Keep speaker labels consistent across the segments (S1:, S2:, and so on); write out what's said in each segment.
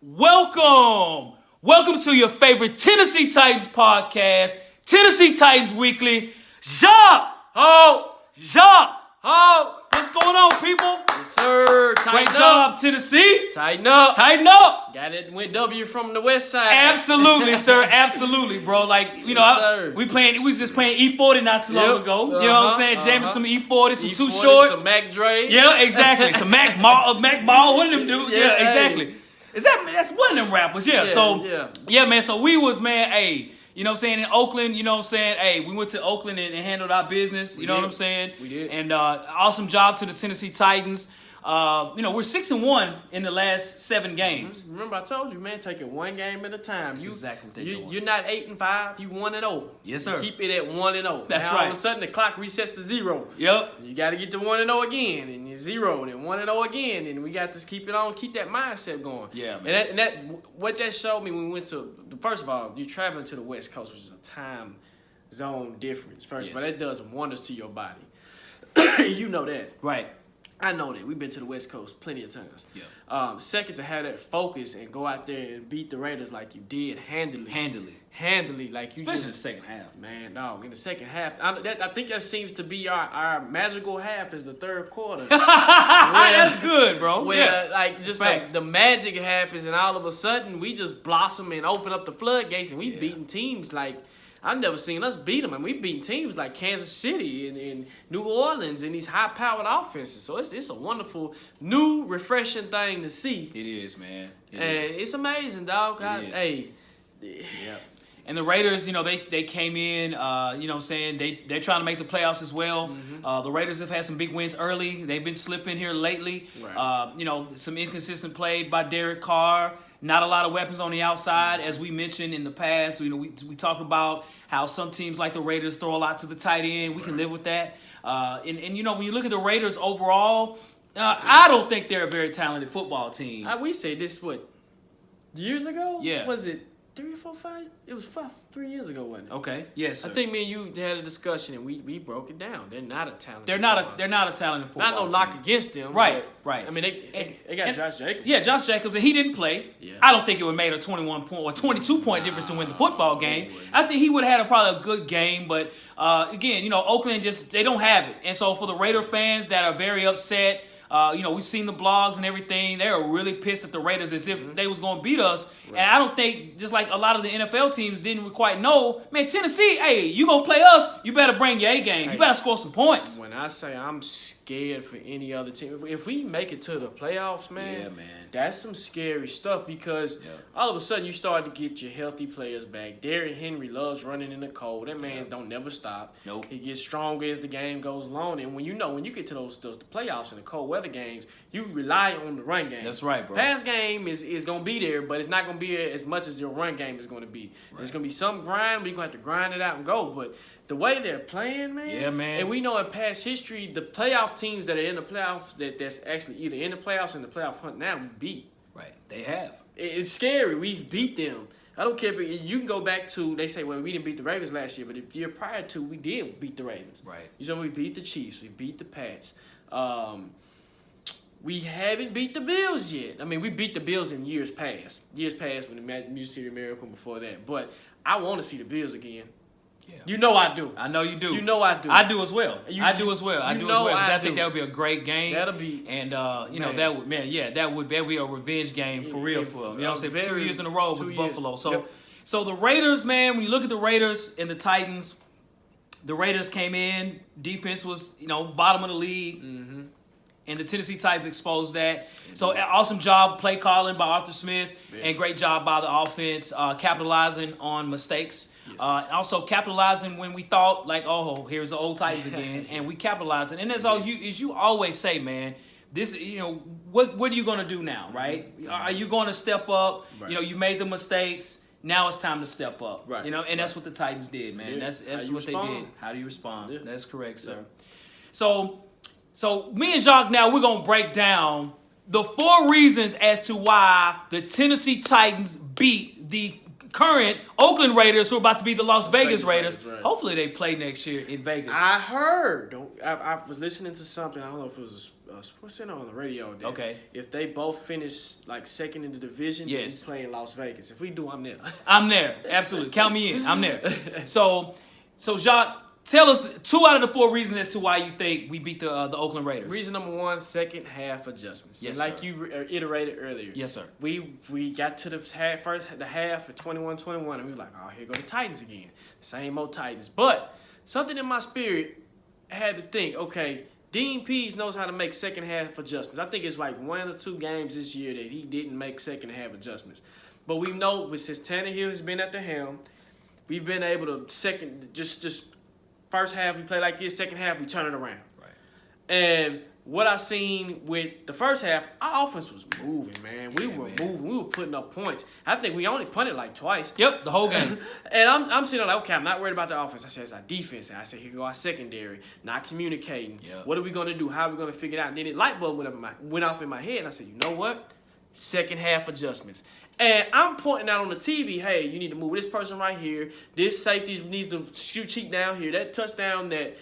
S1: Welcome to your favorite Tennessee Titans podcast, Tennessee Titans Weekly. Jacques! What's going on, people?
S2: Yes, sir.
S1: Great job, Tennessee.
S2: Tighten up. Got it. Went W from the west side.
S1: Absolutely, sir. Absolutely, bro. Like,
S2: Yes,
S1: we was just playing E40 not too long ago. You know what I'm saying? Jamming some E40, some Too
S2: E40,
S1: Short.
S2: Some Mac Dre.
S1: Yeah, exactly. Some Mac Mall. One of them dudes. Yeah,
S2: Yeah,
S1: exactly. That's one of them rappers. Yeah. Man. So we was, man, hey. You know what I'm saying? In Oakland, you know what I'm saying? Hey, we went to Oakland and handled our business. You know what I'm saying?
S2: We did.
S1: And awesome job to the Tennessee Titans. We're 6-1 in the last 7 games.
S2: Remember, I told you, man, take it one game at a time.
S1: That's exactly what they're doing.
S2: You're not 8-5. You 1-0.
S1: Yes, sir.
S2: Keep it at 1-0.
S1: That's
S2: now,
S1: right.
S2: All of a sudden, the clock resets to 0.
S1: Yep.
S2: You got to get to 1-0 again, and you're 0, and then 1-0 again, and we got to keep it on, keep that mindset going.
S1: Yeah, man.
S2: And what that showed me when we went to, first of all, you're traveling to the West Coast, which is a time zone difference. First, but that does wonders to your body. You know that.
S1: Right.
S2: I know that. We've been to the West Coast plenty of times.
S1: Yeah.
S2: Second, to have that focus and go out there and beat the Raiders like you did handily, like you
S1: Especially
S2: just.
S1: in the second half.
S2: Man, dog, in the second half. I think that seems to be our magical half is the third quarter.
S1: That's good, bro.
S2: Where, like, just
S1: Facts.
S2: the magic happens and all of a sudden we just blossom and open up the floodgates and we beating teams like, I've never seen us beat them. I mean, we've beaten teams like Kansas City and New Orleans and these high-powered offenses. So it's a wonderful, new, refreshing thing to see.
S1: It is, man.
S2: It's amazing, dog.
S1: Hey. Yeah. And the Raiders, they came in, you know what I'm saying, they're trying to make the playoffs as well.
S2: Mm-hmm.
S1: The Raiders have had some big wins early. They've been slipping here lately.
S2: Right.
S1: Some inconsistent play by Derek Carr. Not a lot of weapons on the outside, as we mentioned in the past. We talked about how some teams like the Raiders throw a lot to the tight end. We can live with that. And when you look at the Raiders overall, I don't think they're a very talented football team.
S2: We said this, years ago?
S1: Yeah.
S2: Was it 3 or 4, 5? It was 3 years ago, wasn't it?
S1: Okay. Yes, sir.
S2: I think me and you had a discussion and we broke it down. They're not a talented.
S1: They're not a talented football
S2: Not no
S1: team.
S2: knock against them.
S1: Right.
S2: I mean, they got Josh Jacobs.
S1: Yeah, Josh Jacobs, and he didn't play.
S2: Yeah.
S1: I don't think it would have made a 21-point or 22-point difference to win the football game. I think he would have had probably a good game, but again, Oakland they don't have it. And so for the Raider fans that are very upset, we've seen the blogs and everything. They are really pissed at the Raiders as if they was going to beat us. Right. And I don't think, just like a lot of the NFL teams didn't quite know, man, Tennessee, hey, you going to play us, you better bring your A game. You better score some points.
S2: When I say I'm scared for any other team, if we make it to the playoffs, man, that's some scary stuff because all of a sudden you start to get your healthy players back. Derrick Henry loves running in the cold. That man don't never stop.
S1: Nope.
S2: He gets stronger as the game goes along. And when you get to those the playoffs and the cold weather games, you rely on the run game.
S1: That's right, bro.
S2: Pass game is going to be there, but it's not going to be there as much as your run game is going to be. Right. There's going to be some grind, but you're going to have to grind it out and go. But the way they're playing, man.
S1: Yeah, man.
S2: And we know in past history, the playoff teams that are in the playoffs, that's actually either in the playoffs or in the playoff hunt now, we beat.
S1: Right. They have.
S2: It's scary. We've beat them. I don't care if you can go back to, they say, well, we didn't beat the Ravens last year, but the year prior to, we did beat the Ravens.
S1: Right.
S2: You know, we beat the Chiefs. We beat the Pats. We haven't beat the Bills yet. I mean, we beat the Bills in years past. Years past when the Music City Miracle before that. But I want to see the Bills again. Yeah. You know I do.
S1: I know you do.
S2: You know I do.
S1: I do as well. I do as well. Because I think that would be a great game.
S2: That'll be.
S1: And, that would be a revenge game for real for them. You know what I'm saying? 2 years in a row with Buffalo. So the Raiders, man, when you look at the Raiders and the Titans, the Raiders came in. Defense was, bottom of the league. Mm-hmm. And the Tennessee Titans exposed that. So awesome job play calling by Arthur Smith. And great job by the offense capitalizing on mistakes. Yes. Also capitalizing when we thought like, oh, here's the old Titans again. And we capitalizing. And as you always say, man, this, what are you going to do now, right? Are you going to step up? Right. You made the mistakes. Now it's time to step up. Right. And that's what the Titans did, man. Yeah. That's what they did. How do you respond? Yeah. That's correct, sir. Yeah. So me and Jacques now, we're going to break down the 4 reasons as to why the Tennessee Titans beat the current Oakland Raiders, who are about to be the Las Vegas Raiders. Right. Hopefully they play next year in Vegas.
S2: I heard. I was listening to something. I don't know if it was SportsCenter on the radio. That
S1: Okay.
S2: If they both finish like second in the division,
S1: yes,
S2: we play in Las Vegas. If we do, I'm there.
S1: I'm there. Absolutely. Count me in. I'm there. So Jacques, tell us 2 out of the 4 reasons as to why you think we beat the Oakland Raiders.
S2: Reason number 1, second half adjustments.
S1: Yes,
S2: like
S1: sir.
S2: you iterated earlier.
S1: Yes, sir.
S2: We got to the half at 21-21, and we were like, oh, here go the Titans again. Same old Titans. But something in my spirit had to think, okay, Dean Pease knows how to make second half adjustments. I think it's like 1 or 2 games this year that he didn't make second half adjustments. But we know since Tannehill has been at the helm, we've been able to just first half we play like this, second half we turn it around.
S1: Right.
S2: And what I seen with the first half, our offense was moving, man. We were moving. We were putting up points. I think we only punted like twice.
S1: Yep, the whole game.
S2: And I'm sitting there like, okay, I'm not worried about the offense. I said, it's our defense. And I said, here go our secondary, not communicating.
S1: Yep.
S2: What are we going to do? How are we going to figure it out? And then the light bulb went off in my head. And I said, you know what? Second half adjustments. And I'm pointing out on the TV, hey, you need to move this person right here. This safety needs to shoot cheek down here. That touchdown that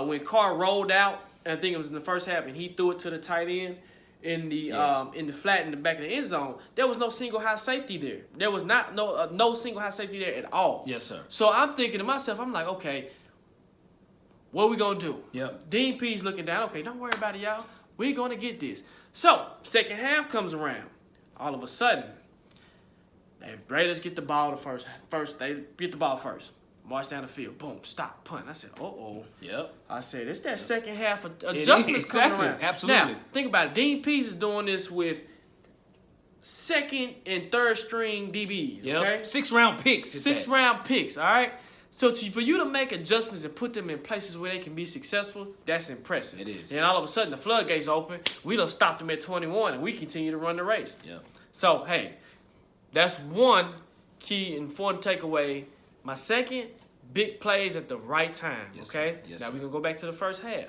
S2: when Carr rolled out, I think it was in the first half, and he threw it to the tight end in the flat in the back of the end zone. There was no single high safety there. There was no single high safety there at all.
S1: Yes, sir.
S2: So I'm thinking to myself, I'm like, okay, what are we gonna do?
S1: Yep.
S2: Dean P's looking down. Okay, don't worry about it, y'all. We're gonna get this. So second half comes around. All of a sudden, the Raiders get the ball They get the ball first. March down the field. Boom. Stop. Punt. I said, uh-oh.
S1: Yep.
S2: I said, it's that second half adjustments coming around.
S1: Absolutely.
S2: Now, think about it. Dean Pease is doing this with second and third string DBs.
S1: Yep.
S2: Okay?
S1: 6-round picks.
S2: 6-round picks. All right? So for you to make adjustments and put them in places where they can be successful, that's impressive.
S1: It is.
S2: And all of a sudden, the floodgates open. We done stopped them at 21, and we continue to run the race.
S1: Yep.
S2: So, hey, that's one key and important takeaway. My second, big plays at the right time,
S1: yes,
S2: okay?
S1: Sir. Yes,
S2: now,
S1: sir.
S2: we're going to go back to the first half.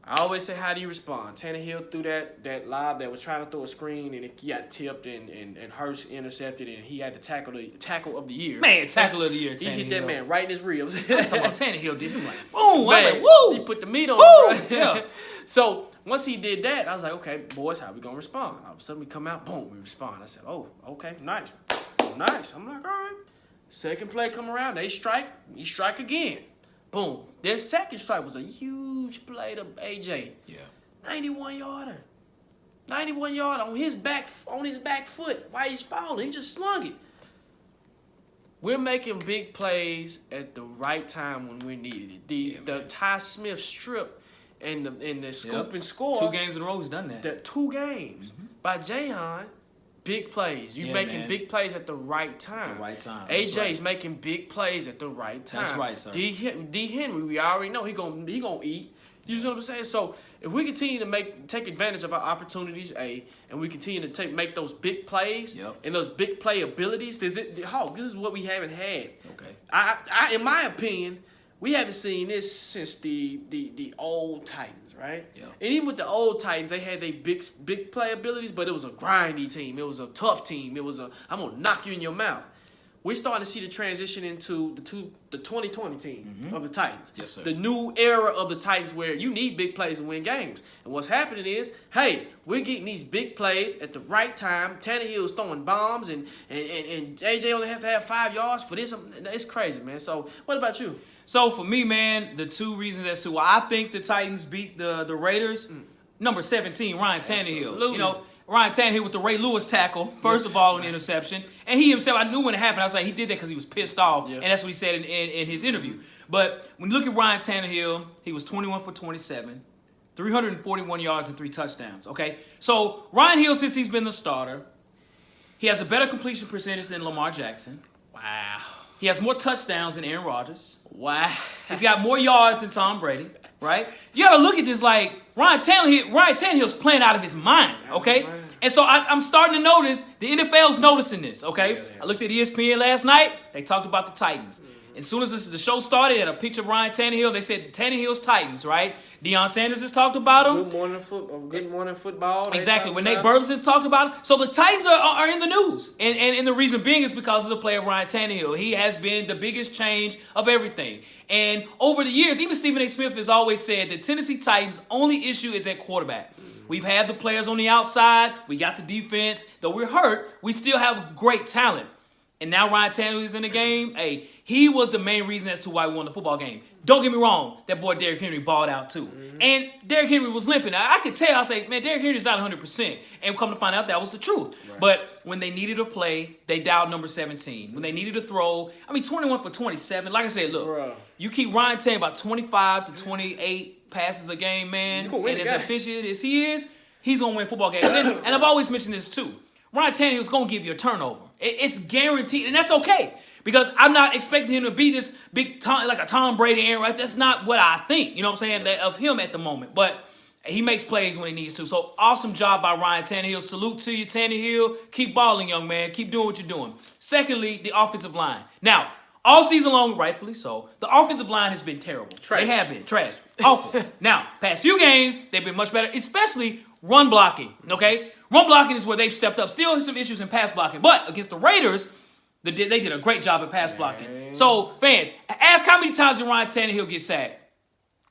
S2: I always say, how do you respond? Tannehill threw that lob that was trying to throw a screen, and it got tipped, and Hurst intercepted, and he had the tackle of the year.
S1: Man, tackle of the year,
S2: He
S1: Tannehill.
S2: hit that man right in his ribs.
S1: I'm talking about Tannehill did. I'm like, boom. I was
S2: Man,
S1: like, woo.
S2: he put the meat on
S1: Woo!
S2: it, bro.
S1: Yeah.
S2: So once he did that, I was like, okay, boys, how we gonna respond? All of a sudden we come out, boom, we respond. I said, oh, okay, nice. Nice. I'm like, all right. Second play come around, they strike, we strike again. Boom. Their second strike was a huge play to AJ.
S1: Yeah.
S2: 91-yarder. 91-yarder on his back foot while he's falling. He just slung it. We're making big plays at the right time when we needed it. The Ty Smith strip and the scoop and score.
S1: 2 games in a row he's done that.
S2: The 2 games by Jahan, big plays. You're making big plays at the right time.
S1: At the right time.
S2: AJ's making big plays at the right time.
S1: That's right, sir.
S2: D. Henry, we already know he gonna eat. You see what I'm saying? So if we continue to take advantage of our opportunities, and we continue to make those big plays and those big play abilities, this is what we haven't had.
S1: Okay.
S2: I in my opinion, we haven't seen this since the old Titans, right?
S1: Yeah.
S2: And even with the old Titans, they had their big play abilities, but it was a grindy team. It was a tough team. It was I'm gonna knock you in your mouth. We're starting to see the transition into the 2020 team of the Titans.
S1: Yes, sir.
S2: The new era of the Titans where you need big plays to win games. And what's happening is, hey, we're getting these big plays at the right time. Tannehill's throwing bombs, and AJ only has to have 5 yards for this. It's crazy, man. So what about you?
S1: So for me, man, the 2 reasons as to why I think the Titans beat the Raiders, number 17, Ryan Tannehill.
S2: Absolutely.
S1: You know, Ryan Tannehill with the Ray Lewis tackle, first of all, an interception. And he himself, I knew when it happened, I was like, he did that because he was pissed off. And that's what he said in his interview. But when you look at Ryan Tannehill, he was 21 for 27, 341 yards and 3 touchdowns, okay? So Ryan Hill, since he's been the starter, he has a better completion percentage than Lamar Jackson.
S2: Wow.
S1: He has more touchdowns than Aaron Rodgers.
S2: Wow.
S1: He's got more yards than Tom Brady, right? You got to look at this like Ryan Tannehill's playing out of his mind, okay? And so I'm starting to notice the NFL's noticing this, okay?
S2: Yeah.
S1: I looked at ESPN last night. They talked about the Titans. As soon as the show started, had a picture of Ryan Tannehill. They said Tannehill's Titans, right? Deion Sanders has talked about him.
S2: Good morning football.
S1: Exactly. When Nate Burleson talked about him. So the Titans are in the news. And the reason being is because of the play of Ryan Tannehill. He has been the biggest change of everything. And over the years, even Stephen A. Smith has always said that Tennessee Titans' only issue is at quarterback. We've had the players on the outside. We got the defense. Though we're hurt, we still have great talent. And now Ryan Tannehill is in the game. Hey, he was the main reason as to why we won the football game. Don't get me wrong, that boy Derrick Henry balled out too. And Derrick Henry was limping. I could tell, I say, man, Derrick Henry's not 100%. And come to find out, that was the truth. Right. But when they needed to play, they dialed number 17. When they needed to throw, 21 for 27. Like I said, look, you keep Ryan Tannehill about 25 to 28 passes a game, man. And as efficient as he is, he's going to win football games. And I've always mentioned this too. Ryan Tannehill's going to give you a turnover. It's guaranteed, and that's okay. Because I'm not expecting him to be this big, like a Tom Brady, Aaron Rodgers. That's not what I think, you know what I'm saying, of him at the moment. But he makes plays when he needs to. So awesome job by Ryan Tannehill. Salute to you, Tannehill. Keep balling, young man. Keep doing what you're doing. Secondly, the offensive line. Now, all season long, rightfully so, the offensive line has been terrible.
S2: Trash.
S1: They have been. Trash. Awful. Now, past few games, they've been much better, especially run blocking, okay? Run blocking is where they've stepped up. Still some issues in pass blocking. But against the Raiders, they did a great job at pass blocking. So, fans, ask how many times did Ryan Tannehill get sacked?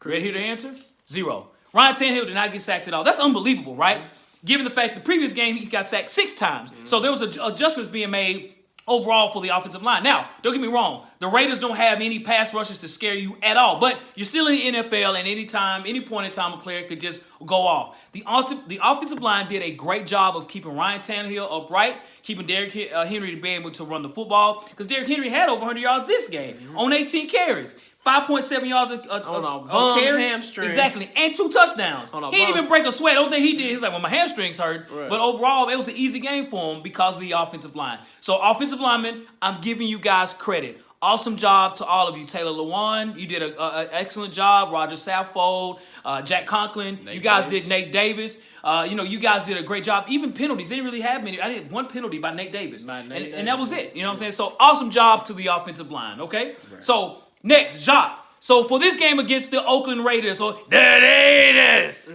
S1: Ready here to answer? 0. Ryan Tannehill did not get sacked at all. That's unbelievable, right? Given the fact the previous game he got sacked 6 times. So there was adjustments being made overall for the offensive line. Now, don't get me wrong. The Raiders don't have any pass rushes to scare you at all. But you're still in the NFL, and any point in time, a player could just go off. The offensive line did a great job of keeping Ryan Tannehill upright, keeping Derrick Henry to be able to run the football. Because Derrick Henry had over 100 yards this game on 18 carries. 5.7 yards a carry.
S2: Hamstring.
S1: Exactly. And 2 touchdowns. He didn't even break a sweat. I don't think he did. He's like, well, my hamstrings hurt. Right. But overall, it was an easy game for him because of the offensive line. So, offensive linemen, I'm giving you guys credit. Awesome job to all of you. Taylor Lewan, you did an excellent job. Roger Saffold, Jack Conklin. You guys did Nate Davis. You guys did a great job. Even penalties, they didn't really have many. I did 1 penalty by Nate Davis. And that was it. You know what I'm saying? So, awesome job to the offensive line, okay? Right. So, next, Jacques. So for this game against the Oakland Raiders, or the Raiders,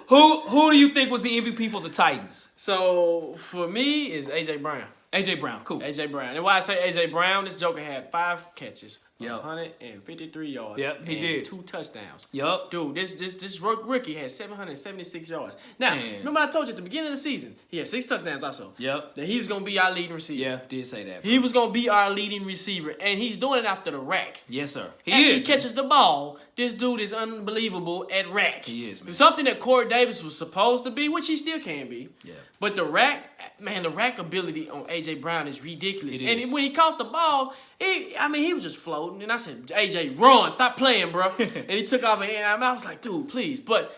S1: who do you think was the MVP for the Titans?
S2: So for me, is AJ Brown.
S1: AJ Brown, cool.
S2: AJ Brown. And why I say AJ Brown, this joker had 5 catches. 153 yards.
S1: Yep, he did.
S2: 2 touchdowns.
S1: Yup.
S2: Dude, this rookie had 776 yards. Now, remember I told you at the beginning of the season, he had 6 touchdowns also.
S1: Yep.
S2: That he was going to be our leading receiver.
S1: Yeah, did say that.
S2: He was going to be our leading receiver, and he's doing it after the rack.
S1: Yes, sir.
S2: He catches the ball. This dude is unbelievable at rack.
S1: He is, man.
S2: Something that Corey Davis was supposed to be, which he still can be.
S1: Yeah.
S2: But the rack ability on AJ Brown is ridiculous.
S1: And
S2: when he caught the ball, he was just floating. And I said, AJ, run, stop playing, bro. And he took off, and I was like, dude, please. But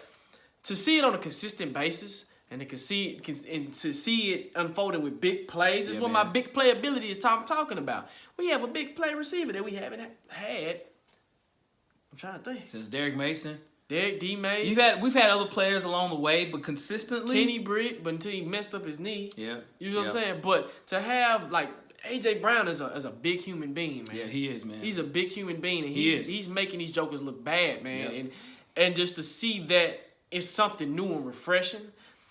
S2: to see it on a consistent basis and to see it unfolding with big plays is what my big play ability is talking about. We have a big play receiver that we haven't had. I'm trying to think.
S1: Since Derek Mason.
S2: Derek D. Mays.
S1: We've had other players along the way, but consistently.
S2: Kenny Britt, but until he messed up his knee.
S1: Yeah.
S2: You know what I'm saying? But to have, like, AJ Brown is a big human being, man.
S1: Yeah, he is, man.
S2: He's a big human being, and he's making these jokers look bad, man. Yep. And just to see that it's something new and refreshing.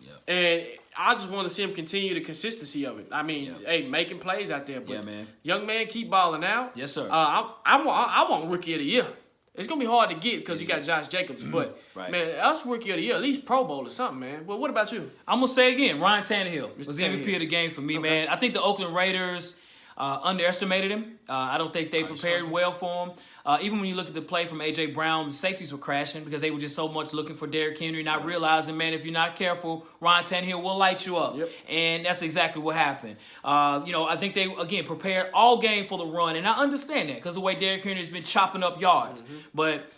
S2: Yep. And I just want to see him continue the consistency of it. I mean, making plays out there. But
S1: man.
S2: Young man, keep balling out.
S1: Yes, sir.
S2: I want Rookie of the Year. It's going to be hard to get because you got Josh Jacobs. But, man, us Rookie of the Year, at least Pro Bowl or something, man. But what about you?
S1: I'm going to say again, Ryan Tannehill was the MVP of the game for me, man. I think the Oakland Raiders underestimated him. I don't think they prepared well for him. Even when you look at the play from A.J. Brown, the safeties were crashing because they were just so much looking for Derrick Henry, not realizing, man, if you're not careful, Ryan Tannehill will light you up. Yep. And that's exactly what happened. I think they, again, prepared all game for the run. And I understand that because the way Derrick Henry has been chopping up yards. But,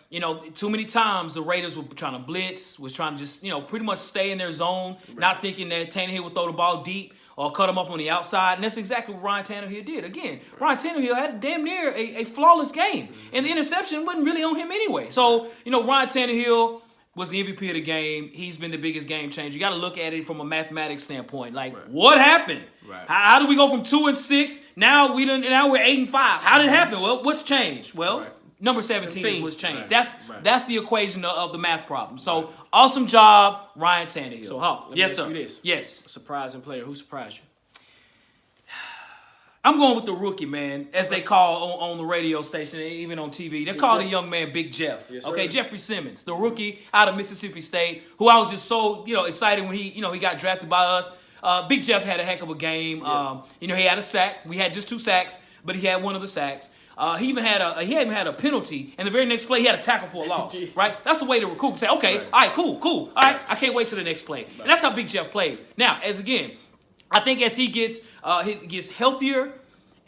S1: too many times the Raiders were trying to blitz, was trying to just, pretty much stay in their zone, not thinking that Tannehill would throw the ball deep or cut him up on the outside. And that's exactly what Ryan Tannehill did. Again, Ryan Tannehill had damn near a flawless game. And the interception wasn't really on him anyway. So, Ryan Tannehill, was the MVP of the game. He's been the biggest game changer. You got to look at it from a mathematics standpoint. Like, what happened?
S2: Right.
S1: How did we go from 2-6? Now we're 8-5. How did it happen? Well, what's changed? Well, number 17 is what's changed. That's the equation of the math problem. So awesome job, Ryan Tannehill.
S2: So Hawk, let me ask you this.
S1: Yes.
S2: A surprising player. Who surprised you?
S1: I'm going with the rookie, man, as they call on the radio station, even on TV. They call the young man Big Jeff.
S2: Yes,
S1: okay, Jeffrey Simmons, the rookie out of Mississippi State, who I was just so excited when he got drafted by us. Big Jeff had a heck of a game.
S2: Yeah.
S1: He had a sack. We had just 2 sacks, but he had one of the sacks. He even had a penalty, and the very next play he had a tackle for a loss. Right? That's the way to recruit. Say, okay, all right, cool. All right, I can't wait till the next play. And that's how Big Jeff plays. Now, I think as he gets healthier,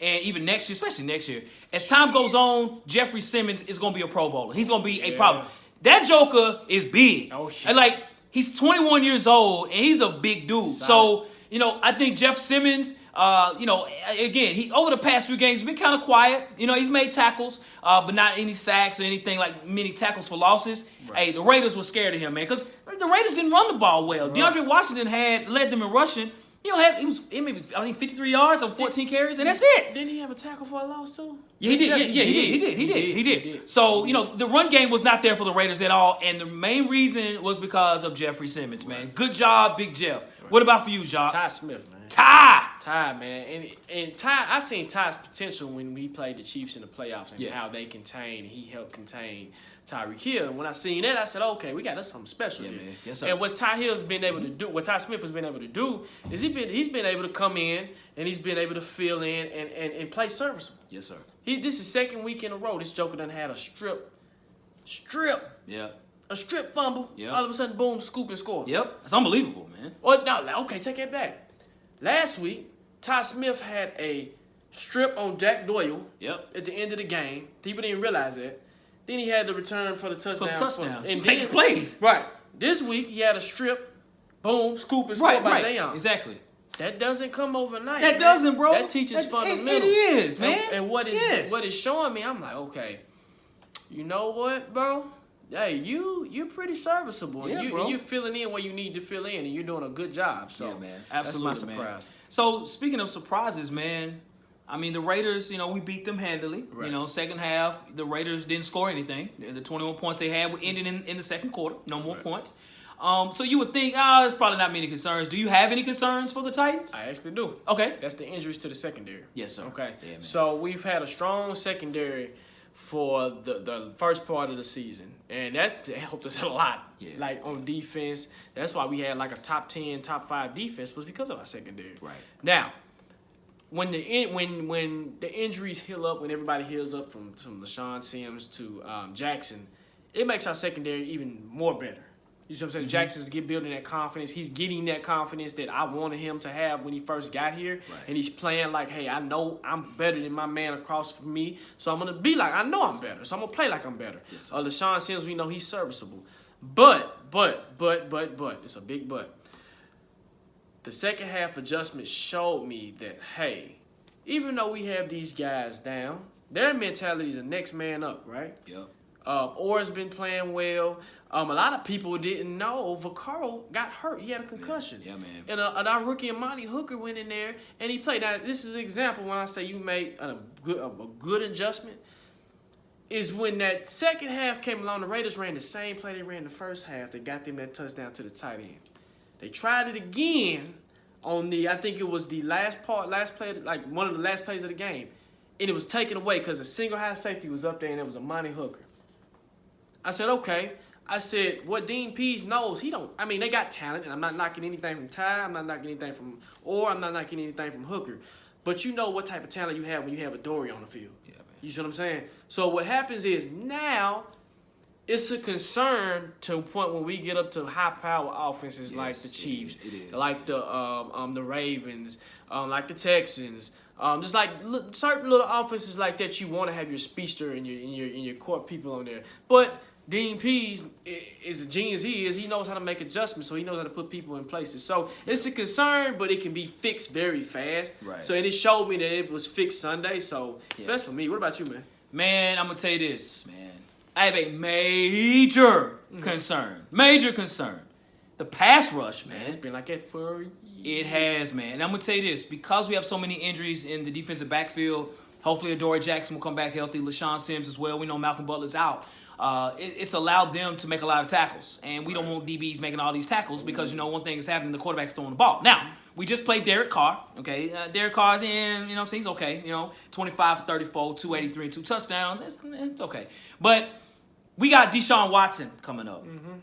S1: and even next year, especially next year, as time goes on, Jeffrey Simmons is going to be a Pro Bowler. He's going to be a problem. That joker is big.
S2: Oh, shit.
S1: And like, he's 21 years old, and he's a big dude.
S2: Solid.
S1: So, I think Jeff Simmons, again, he over the past few games has been kind of quiet. He's made tackles, but not any sacks or anything like many tackles for losses. Right. Hey, the Raiders were scared of him, man, because the Raiders didn't run the ball well. Right. DeAndre Washington led them in rushing. He maybe 53 yards on 14 carries, and that's it.
S2: Didn't he have a tackle for a loss too?
S1: Yeah, he did. He did. So, the run game was not there for the Raiders at all, and the main reason was because of Jeffrey Simmons, man. Good job, Big Jeff. Right. What about for you, Josh?
S2: Ty Smith, man.
S1: Ty,
S2: man. And Ty, I seen Ty's potential when we played the Chiefs in the playoffs and how they he helped contain Tyreek Hill. And when I seen that, I said, okay, we got us something special here.
S1: Man. Yes, sir.
S2: And what Ty Hill's been able to do, what Ty Smith has been able to do, is he's been able to come in and he's been able to fill in and play serviceable.
S1: Yes, sir.
S2: This is second week in a row. This joker done had a strip.
S1: Yeah.
S2: A strip fumble.
S1: Yep.
S2: All of a sudden, boom, scoop and score.
S1: Yep. It's unbelievable, man.
S2: Well, no, okay, take that back. Last week, Ty Smith had a strip on Jack Doyle.
S1: Yep.
S2: At the end of the game. People didn't realize that. Then he had the return for the touchdown.
S1: And make plays.
S2: Right. This week, he had a strip, boom, scoop, and score by Jayon.
S1: Exactly.
S2: That doesn't come overnight.
S1: That doesn't, bro.
S2: That teaches fundamentals.
S1: It is, man.
S2: And what is showing me, I'm like, okay, you know what, bro? Hey, you're pretty serviceable.
S1: Yeah,
S2: and you're filling in where you need to fill in, and you're doing a good job. So,
S1: yeah, man. Absolutely,
S2: that's my surprise.
S1: Man. So, speaking of surprises, man, I mean, the Raiders, we beat them handily. Right. Second half, the Raiders didn't score anything. The 21 points they had were ending in the second quarter. No more points. So you would think, there's probably not many concerns. Do you have any concerns for the Titans?
S2: I actually do.
S1: Okay.
S2: That's the injuries to the secondary.
S1: Yes, sir.
S2: Okay.
S1: Yeah, man.
S2: So we've had a strong secondary for the first part of the season. And that helped us a lot.
S1: Yeah.
S2: Like on defense. That's why we had like a top 10, top 5 defense was because of our secondary.
S1: Right.
S2: Now, when the injuries heal up, when everybody heals up from LaShawn Sims to Jackson, it makes our secondary even more better. You see what I'm saying? Mm-hmm. Jackson's building that confidence. He's getting that confidence that I wanted him to have when he first got here.
S1: Right.
S2: And he's playing like, hey, I know I'm better than my man across from me, so I'm going to be like, I know I'm better, so I'm going to play like I'm better.
S1: Yes,
S2: LaShawn Sims, we know he's serviceable. But, it's a big but. The second half adjustment showed me that, hey, even though we have these guys down, their mentality is the next man up, right?
S1: Yep.
S2: Orr's been playing well. A lot of people didn't know Vaccaro got hurt. He had a concussion.
S1: Yeah, man.
S2: And our rookie Amani Hooker went in there and he played. Now, this is an example when I say you made a good adjustment. Is when that second half came along, the Raiders ran the same play they ran the first half that got them that touchdown to the tight end. They tried it again on I think it was the last play, like one of the last plays of the game. And it was taken away because a single high safety was up there and it was Amani Hooker. I said, okay. I said, what Dean Pease knows, they got talent, and I'm not knocking anything from Ty, I'm not knocking anything from Orr, I'm not knocking anything from Hooker. But you know what type of talent you have when you have a Dory on the field. Yeah, man. You see what I'm saying? So what happens is now it's a concern to a point when we get up to high-power offenses like the Chiefs, like the Ravens, like the Texans, just like certain little offenses like that. You want to have your speedster and your court people on there, but Dean Pease is the genius he is. He knows how to make adjustments, so he knows how to put people in places. So it's a concern, but it can be fixed very fast. Right. So and it showed me that it was fixed Sunday. So that's for me. What about you, man?
S1: Man, I'm gonna tell you this, man. I have a major concern. Major concern. The pass rush, man.
S2: It's been like that for years.
S1: It has, man. And I'm going to tell you this. Because we have so many injuries in the defensive backfield, hopefully Adoree Jackson will come back healthy. LaShawn Sims as well. We know Malcolm Butler's out. It's allowed them to make a lot of tackles. And we don't want DBs making all these tackles because, one thing is happening, the quarterback's throwing the ball. Now, we just played Derek Carr, okay? Derek Carr's in, so he's okay. 25 for 34, 283, and 2 touchdowns. It's okay. But we got Deshaun Watson coming up. Mm-hmm.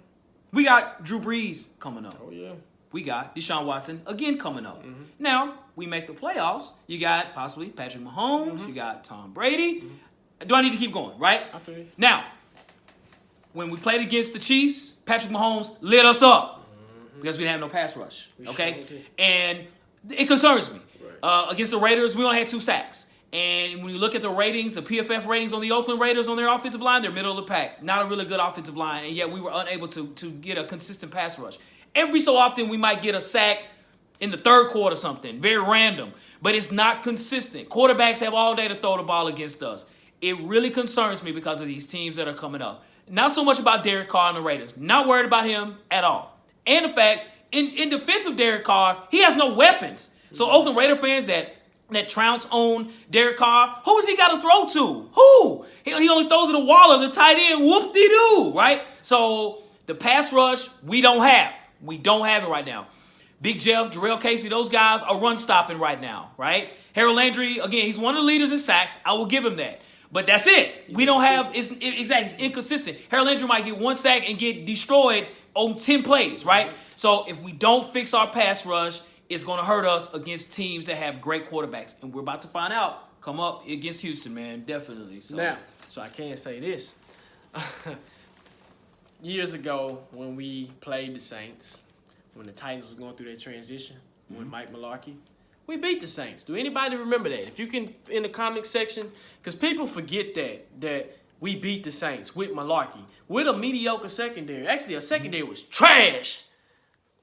S1: We got Drew Brees coming up.
S2: Oh, yeah.
S1: We got Deshaun Watson again coming up.
S2: Mm-hmm.
S1: Now, we make the playoffs. You got possibly Patrick Mahomes. You got Tom Brady. Do I need to keep going, right?
S2: I feel you.
S1: Now, when we played against the Chiefs, Patrick Mahomes lit us up because we didn't have no pass rush, okay?
S2: Sure
S1: and it concerns me.
S2: Right.
S1: Against the Raiders, we only had 2 sacks. And when you look at the ratings, the PFF ratings on the Oakland Raiders on their offensive line, they're middle of the pack. Not a really good offensive line, and yet we were unable to get a consistent pass rush. Every so often, we might get a sack in the third quarter or something, very random, but it's not consistent. Quarterbacks have all day to throw the ball against us. It really concerns me because of these teams that are coming up. Not so much about Derek Carr and the Raiders. Not worried about him at all. And the fact, in defense of Derek Carr, he has no weapons. So Oakland Raider fans that trounce on Derek Carr, who has he got to throw to? Who? He only throws it to Waller, the tight end, whoop-de-doo, right? So the pass rush, we don't have. We don't have it right now. Big Jeff, Jarrell Casey, those guys are run-stopping right now, right? Harold Landry, again, he's one of the leaders in sacks. I will give him that. But that's it. We don't have, it's inconsistent. Harold Landry might get 1 sack and get destroyed on 10 plays, right? So if we don't fix our pass rush, it's going to hurt us against teams that have great quarterbacks. And we're about to find out. Come up against Houston, man. Definitely. So
S2: I can say this. Years ago, when we played the Saints, when the Titans was going through their transition, with Mike Mularkey, we beat the Saints. Do anybody remember that? If you can, in the comment section, because people forget that we beat the Saints with Mularkey, with a mediocre secondary. Actually, a secondary was trash.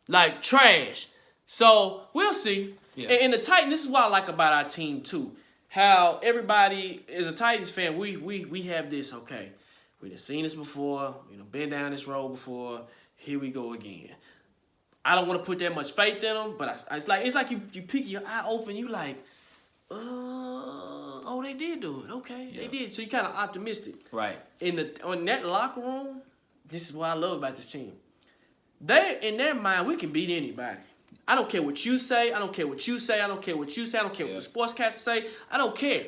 S2: Like, trash. So, we'll see. Yeah. And the Titans, this is what I like about our team, too. How everybody, as a Titans fan, we have this, okay, we've seen this before, been down this road before, here we go again. I don't want to put that much faith in them, but it's like you pick your eye open, you like, oh, they did do it. Okay, yeah. They did. So you're kind of optimistic.
S1: Right.
S2: In that locker room, this is what I love about this team. In their mind, we can beat anybody. I don't care what you say. I don't care what you say. I don't care what you say. I don't care what the sportscasters say. I don't care.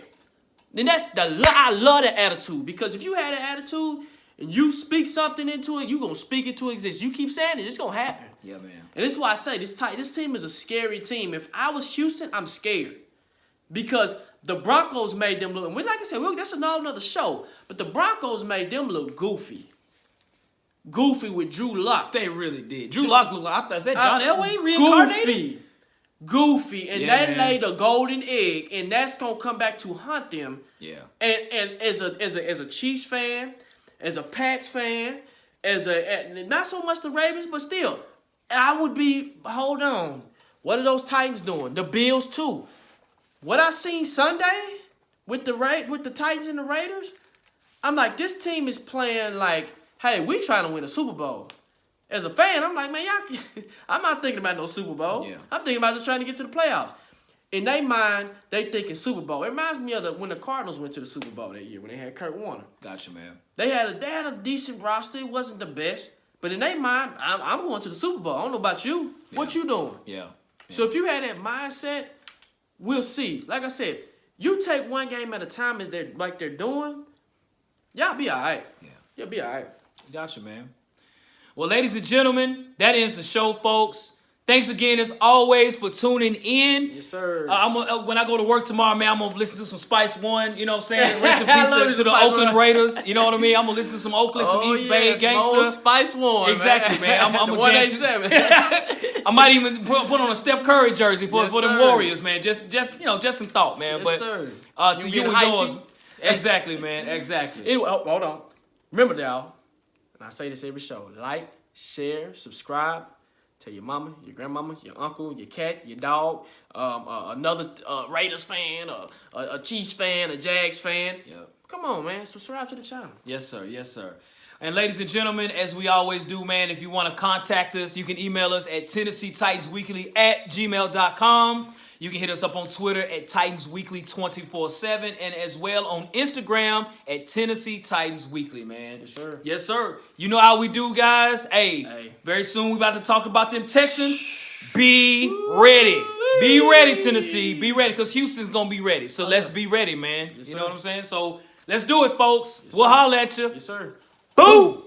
S2: Then I love that attitude, because if you had that attitude and you speak something into it, you're going to speak it to exist. You keep saying it, it's going to happen.
S1: Yeah, man.
S2: And this is why I say this team is a scary team. If I was Houston, I'm scared. Because the Broncos made them look, and like I said, that's another show, but the Broncos made them look goofy. Goofy with Drew Lock.
S1: They really did. Drew Lock looked like, is that John Elway reincarnated?
S2: Goofy. And they laid a golden egg, and that's going to come back to haunt them.
S1: Yeah.
S2: And as a Chiefs fan, as a Pats fan, not so much the Ravens, but still, I would be, hold on, what are those Titans doing? The Bills too. What I seen Sunday with the Titans and the Raiders, I'm like, this team is playing like, hey, we trying to win a Super Bowl. As a fan, I'm like, man, I'm not thinking about no Super Bowl. Yeah. I'm thinking about just trying to get to the playoffs. In their mind, they thinking Super Bowl. It reminds me of when the Cardinals went to the Super Bowl that year when they had Kurt Warner.
S1: Gotcha, man.
S2: They had a decent roster. It wasn't the best. But in their mind, I'm going to the Super Bowl. I don't know about you. Yeah. What you doing?
S1: Yeah.
S2: So if you had that mindset, we'll see. Like I said, you take one game at a time as they're doing, y'all be all right. Yeah. You'll be all right.
S1: Gotcha, man. Well, ladies and gentlemen, that ends the show, folks. Thanks again, as always, for tuning in.
S2: Yes, sir.
S1: When I go to work tomorrow, man, I'm going to listen to some Spice One, you know what I'm saying? Rest in peace to the Oakland Raiders, you know what I mean? I'm going to listen to some Oakland, some East Bay gangster.
S2: Spice One,
S1: exactly, man. I'm
S2: 187.
S1: I might even put on a Steph Curry jersey for the Warriors, man. Just some thought, man.
S2: Yes, sir.
S1: To you and yours. Exactly, man. Exactly.
S2: Anyway, hold on. Remember, y'all, and I say this every show, like, share, subscribe. Tell your mama, your grandmama, your uncle, your cat, your dog, another Raiders fan, a Chiefs fan, a Jags fan.
S1: Yep.
S2: Come on, man. Subscribe to the channel.
S1: Yes, sir. Yes, sir. And ladies and gentlemen, as we always do, man, if you want to contact us, you can email us at TennesseeTitansWeekly@gmail.com. You can hit us up on Twitter at Titans Weekly 24/7, and as well on Instagram at Tennessee Titans Weekly, man.
S2: Yes, sir.
S1: Yes, sir. You know how we do, guys. Hey. Very soon we about to talk about them Texans. Be ready. Be ready, Tennessee. Be ready, because Houston's going to be ready. So let's be ready, man.
S2: Yes,
S1: you know
S2: sir.
S1: what I'm saying? So let's do it, folks. We'll holler at you.
S2: Yes, sir.
S1: Boom!